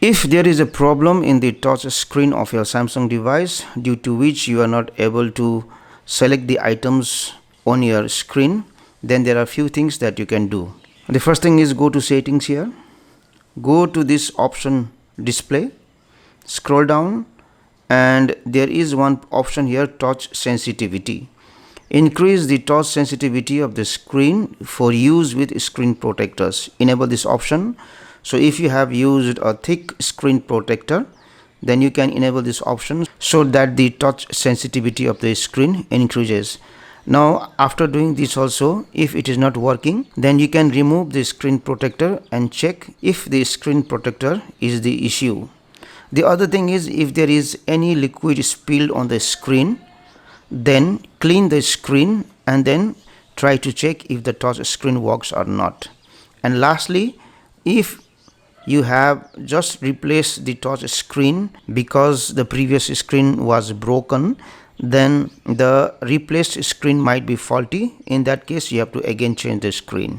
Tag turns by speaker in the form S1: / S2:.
S1: If there is a problem in the touch screen of your Samsung device due to which you are not able to select the items on your screen, then there are few things that you can do. The first thing is go to settings here, go to this option display, scroll down, and there is one option here, touch sensitivity. Increase the touch sensitivity of the screen for use with screen protectors. Enable this option. So if you have used a thick screen protector, then you can enable this option so that the touch sensitivity of the screen increases. Now after doing this also, if it is not working, then you can remove the screen protector and check if the screen protector is the issue. The other thing is, if there is any liquid spilled on the screen, then clean the screen and then try to check if the touch screen works or not. And lastly, if you have just replaced the touch screen because the previous screen was broken, then the replaced screen might be faulty. In that case, you have to again change the screen.